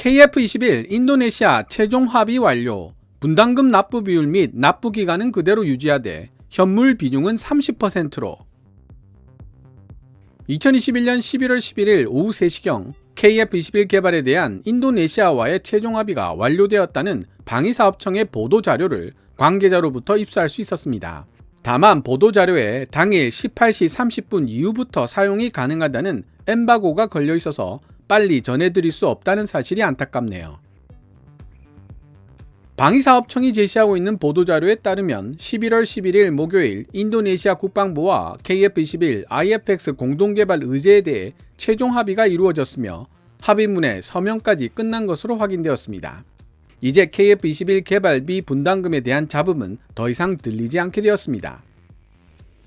KF-21 인도네시아 최종 합의 완료. 분담금 납부 비율 및 납부 기간은 그대로 유지하되 현물 비중은 30%로. 2021년 11월 11일 오후 3시경 KF-21 개발에 대한 인도네시아와의 최종 합의가 완료되었다는 방위사업청의 보도자료를 관계자로부터 입수할 수 있었습니다. 다만 보도자료에 당일 18시 30분 이후부터 사용이 가능하다는 엠바고가 걸려 있어서 빨리 전해드릴 수 없다는 사실이 안타깝네요. 방위사업청이 제시하고 있는 보도자료에 따르면 11월 11일 목요일 인도네시아 국방부와 KF-21 IFX 공동개발 의제에 대해 최종 합의가 이루어졌으며 합의문의 서명까지 끝난 것으로 확인되었습니다. 이제 KF-21 개발비 분담금에 대한 잡음은 더 이상 들리지 않게 되었습니다.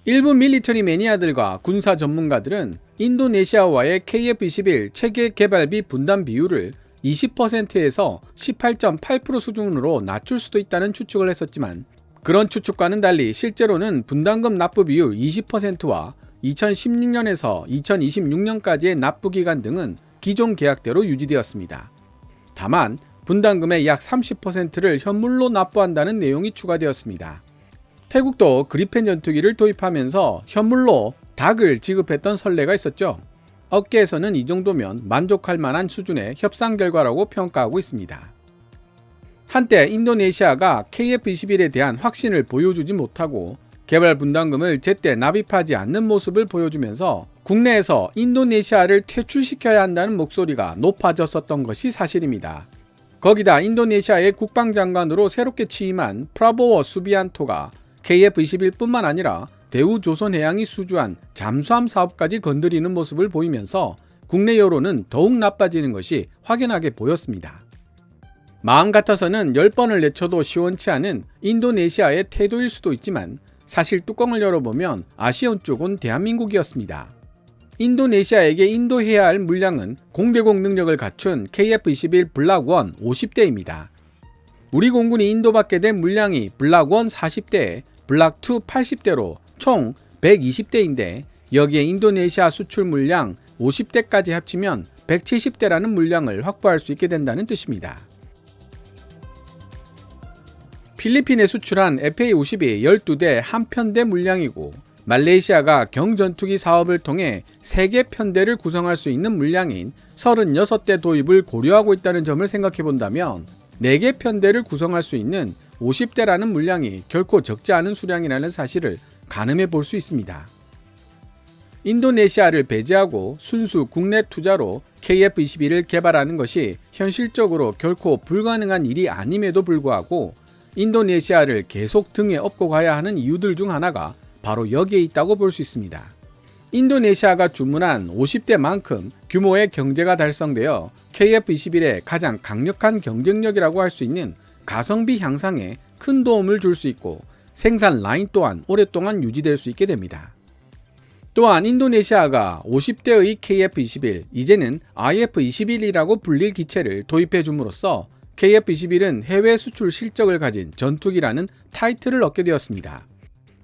일부 밀리터리 매니아들과 군사 전문가들은 인도네시아와의 KF-21 체계 개발비 분담 비율을 20%에서 18.8% 수준으로 낮출 수도 있다는 추측을 했었지만 그런 추측과는 달리 실제로는 분담금 납부 비율 20%와 2016년에서 2026년까지의 납부 기간 등은 기존 계약대로 유지되었습니다. 다만 분담금의 약 30%를 현물로 납부한다는 내용이 추가되었습니다. 태국도 그리펜 전투기를 도입하면서 현물로 닭을 지급했던 선례가 있었죠. 업계에서는 이 정도면 만족할 만한 수준의 협상 결과라고 평가하고 있습니다. 한때 인도네시아가 KF-21에 대한 확신을 보여주지 못하고 개발 분담금을 제때 납입하지 않는 모습을 보여주면서 국내에서 인도네시아를 퇴출시켜야 한다는 목소리가 높아졌었던 것이 사실입니다. 거기다 인도네시아의 국방장관으로 새롭게 취임한 프라보워 수비안토가 KF-21뿐만 아니라 대우조선해양이 수주한 잠수함 사업까지 건드리는 모습을 보이면서 국내 여론은 더욱 나빠지는 것이 확연하게 보였습니다. 마음 같아서는 10번을 내쳐도 시원치 않은 인도네시아의 태도일 수도 있지만 사실 뚜껑을 열어보면 아쉬운 쪽은 대한민국이었습니다. 인도네시아에게 인도해야 할 물량은 공대공 능력을 갖춘 KF-21 블락1 50대입니다. 우리 공군이 인도받게 된 물량이 블락1 40대에 블락2 80대로 총 120대인데 여기에 인도네시아 수출 물량 50대까지 합치면 170대라는 물량을 확보할 수 있게 된다는 뜻입니다. 필리핀에 수출한 FA-52 12대 한 편대 물량이고 말레이시아가 경전투기 사업을 통해 3개 편대를 구성할 수 있는 물량인 36대 도입을 고려하고 있다는 점을 생각해 본다면 4개 편대를 구성할 수 있는 50대라는 물량이 결코 적지 않은 수량이라는 사실을 가늠해 볼 수 있습니다. 인도네시아를 배제하고 순수 국내 투자로 KF-21을 개발하는 것이 현실적으로 결코 불가능한 일이 아님에도 불구하고 인도네시아를 계속 등에 업고 가야 하는 이유들 중 하나가 바로 여기에 있다고 볼 수 있습니다. 인도네시아가 주문한 50대만큼 규모의 경제가 달성되어 KF-21의 가장 강력한 경쟁력이라고 할 수 있는 가성비 향상에 큰 도움을 줄 수 있고 생산 라인 또한 오랫동안 유지될 수 있게 됩니다. 또한 인도네시아가 50대의 KF-21, 이제는 IF-21이라고 불릴 기체를 도입해 줌으로써 KF-21은 해외 수출 실적을 가진 전투기라는 타이틀을 얻게 되었습니다.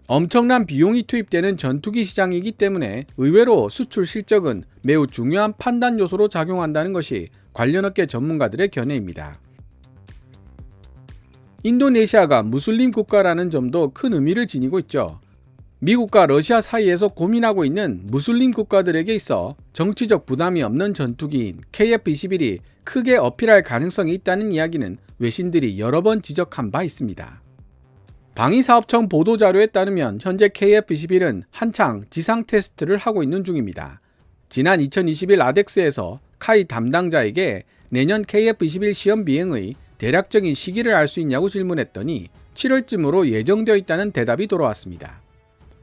엄청난 비용이 투입되는 전투기 시장이기 때문에 의외로 수출 실적은 매우 중요한 판단 요소로 작용한다는 것이 관련 업계 전문가들의 견해입니다. 인도네시아가 무슬림 국가라는 점도 큰 의미를 지니고 있죠. 미국과 러시아 사이에서 고민하고 있는 무슬림 국가들에게 있어 정치적 부담이 없는 전투기인 KF-21이 크게 어필할 가능성이 있다는 이야기는 외신들이 여러 번 지적한 바 있습니다. 방위사업청 보도자료에 따르면 현재 KF-21은 한창 지상 테스트를 하고 있는 중입니다. 지난 2021 아덱스에서 카이 담당자에게 내년 KF-21 시험 비행의 대략적인 시기를 알 수 있냐고 질문했더니 7월쯤으로 예정되어 있다는 대답이 돌아왔습니다.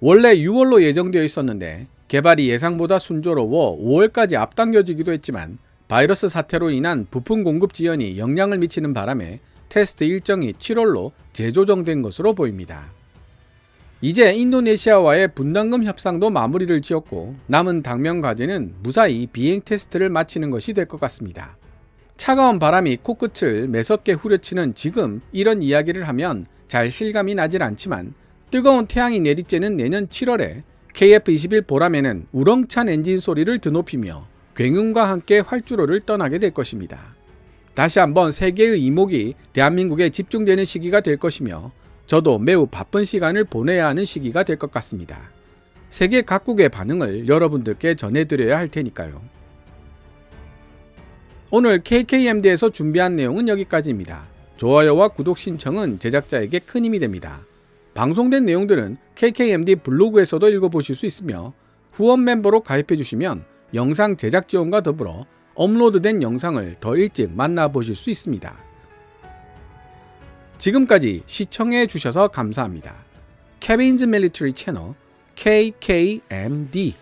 원래 6월로 예정되어 있었는데 개발이 예상보다 순조로워 5월까지 앞당겨지기도 했지만 바이러스 사태로 인한 부품 공급 지연이 영향을 미치는 바람에 테스트 일정이 7월로 재조정된 것으로 보입니다. 이제 인도네시아와의 분담금 협상도 마무리를 지었고 남은 당면 과제는 무사히 비행 테스트를 마치는 것이 될 것 같습니다. 차가운 바람이 코끝을 매섭게 후려치는 지금 이런 이야기를 하면 잘 실감이 나질 않지만 뜨거운 태양이 내리쬐는 내년 7월에 KF-21 보람에는 우렁찬 엔진 소리를 드높이며 굉음과 함께 활주로를 떠나게 될 것입니다. 다시 한번 세계의 이목이 대한민국에 집중되는 시기가 될 것이며 저도 매우 바쁜 시간을 보내야 하는 시기가 될 것 같습니다. 세계 각국의 반응을 여러분들께 전해드려야 할 테니까요. 오늘 KKMD에서 준비한 내용은 여기까지입니다. 좋아요와 구독 신청은 제작자에게 큰 힘이 됩니다. 방송된 내용들은 KKMD 블로그에서도 읽어보실 수 있으며 후원 멤버로 가입해주시면 영상 제작 지원과 더불어 업로드된 영상을 더 일찍 만나보실 수 있습니다. 지금까지 시청해주셔서 감사합니다. 케빈즈 밀리터리 채널 KKMD